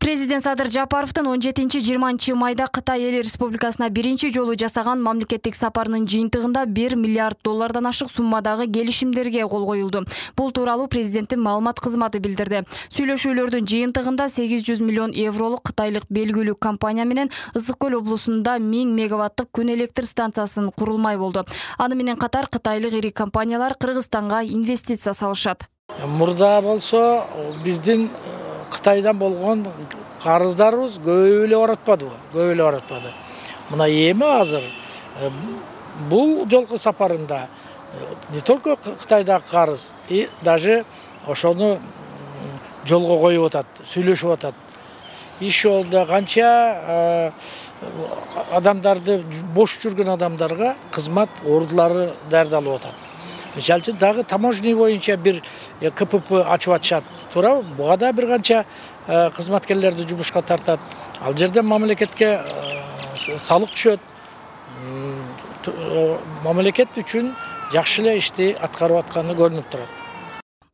Президент Садыр Жапаровдун 17-20 майда Кытай Эл Республикасына биринчи жолу жасаган мамлекеттик сапарынын жыйынтыгында 1 миллиард доллардан ашык суммадагы келишимдерге кол коюлду. Бул тууралуу президенттин маалымат кызматы билдирди. Сүйлөшүүлөрдүн жыйынтыгында 800 миллион евролук кытайлык белгилүү компания менен Ысык көл облусунда 1000 мегаваттык күн электр станциясынын курулмай болду. Аны менен катар кытайлык ири компаниялар Кыргызстанга инвестиция салышат. Мурда болсо биздин Кытайдан болгон карыздарыбыз көп эле оратпады. Мына эми азыр бул жолку сапарында не только Кытайдагы карыз, и даже ошону жолго коюп атат, сүйлөшүп атат. Иш жолдо канча адамдарды, бош жүргөн адамдарга кызмат ордулары даярдалып атат. Мисалы үчүн дагы таможня боюнча бир КПП ачып атышат. Туура, буга да бир канча кызматкерлерди жумушка тартат. Ал жерде мамлекетке салык түшөт. Мамлекет үчүн жакшы эле ишти аткарып атканы көрүнүп турат.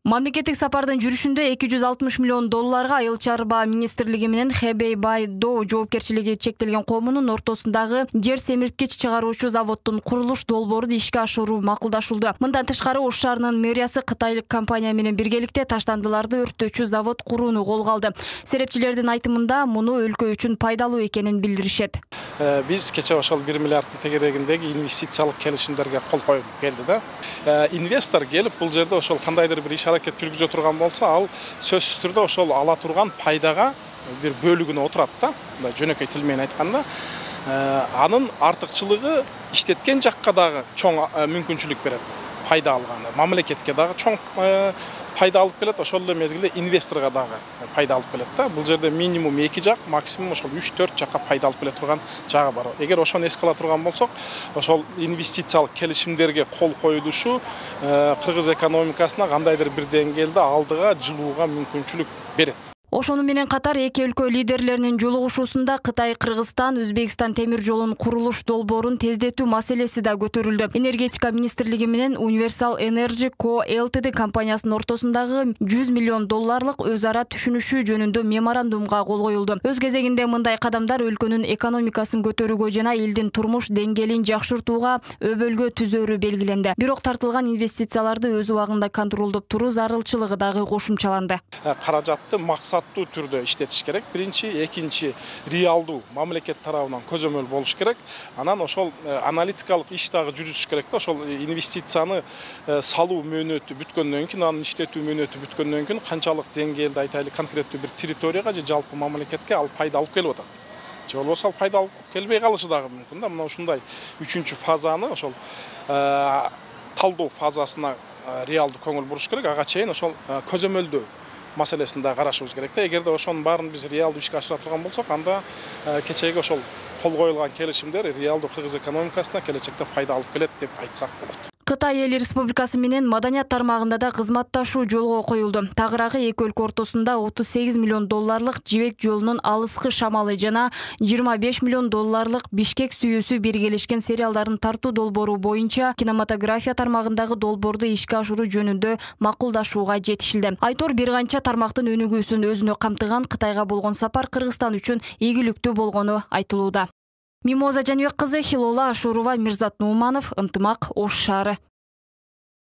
Мамлекеттик сапардын жүрүшүндө 260 миллион долларга Айыл чарба министрлиги менен Хэбэй Бай До жоопкерчилиги чектелген коомунун ортосундагы жер семирткич чыгаруучу заводдун курулуш долбоорун ишке ашыруу макулдашылды. Мындан тышкары Ош шаарынын мэриясы кытайлык компания менен биргеликте таштандыларды өрттөөчү завод курууну колго алды. Серепчилердин айтымында муну өлкө үчүн пайдалуу экенин билдиришет. Биз кече ошол 1 миллиарддын тегерегиндеги инвестициялык келишимдерге кол коюп келди да. Инвестор келип бул жерде ошол кандайдыр бир иш аракет жүргүзө турган болсо, ал сөзсүз түрдө ошол ала турган пайдага бир бөлүгүнө отурат да. Мындай жөнөкөй тил менен айтканда, анын артыкчылыгы иштеткен жакка дагы чоң мүмкүнчүлүк берет. Пайда алганы, мамлекетке дагы чоң пайда алып келет, ошол эле мезгилде инвесторго дагы пайда алып келет да. Бул жерде минимум 2 жак, максимум ошол 3-4 жакка пайда алып келе турган жагы бар. Эгер ошону эске ала турган болсок, ошол инвестициялык келишимдерге кол коюлушу кыргыз экономикасына кандайдыр бир деңгээлде алдыга жылууга мүмкүнчүлүк берет. Ошону менен катар эки өлкө лидерлеринин жолугушуусунда Кытай, Кыргызстан, Өзбекстан темир жолунун курулуш долбоорун тездетүү маселеси да көтөрүлдү. Энергетика министрлиги менен Universal Energy Co. Ltd компаниясынын ортосундагы 100 миллион долларлык өз ара түшүнүшүү жөнүндө меморандумга кол коюлду. Өз кезегинде мындай кадамдар өлкөнүн экономикасын көтөрүүгө жана элдин турмуш деңгээлин жакшыртууга өбөлгө түзөөрү белгиленди. Бирок тартылган инвестицияларды өз убагында контролдоп туруу зарылчылыгы дагы кошумчаланды. Каражатты түрдө иштетиш керек. Биринчи, экинчи реалдуу мамлекет тарабынан көзөмөл болуш керек. Анан ошол аналитикалык иш дагы жүрүш керек да. Ошол инвестицияны салуу мөөнөтү бүткөндөн кийин, анын иштетүү мөөнөтү бүткөндөн кийин канчалык деңгээлде айтайлык конкреттүү бир территорияга же жалпы мамлекетке ал пайда алып келип атат. Же болбосо ал пайда алып келбей калышы дагы мүмкүн да. Мына ушундай 3-чү фазаны, ошол талдоо фазасына реалдуу көңүл буруш керек. Ага чейин ошол көзөмөлдөө маселесинде карашыбыз керек да. Эгерде ошонун баарын биз реалдуу ишке ашыра турган болсок, анда кечеги ошол кол коюлган келишимдер реалдуу кыргыз экономикасына келечекте пайда алып келет деп айтсак болот. Кытай Эл Республикасы менен маданият тармагында да кызматташуу жолго коюлду. Тагыраагы эки өлкө ортосунда 38 миллион долларлык жибек жолунун алыскы шамалы жана 25 миллион долларлык Бишкек сүйүүсү биргелешкен сериалдарын тартуу долбоору боюнча кинематография тармагындагы долбоорду ишке ашыруу жөнүндө макулдашууга жетишилди. Айтор бир канча тармактын өнүгүүсүн өзүнө камтыган Кытайга болгон сапар Кыргызстан үчүн ийгиликтүү болгону айтылууда. Мимоза Жаныбек кызы, Хилола Ашурова, Мирзат Нууманов, Ынтымак, Ош шаары.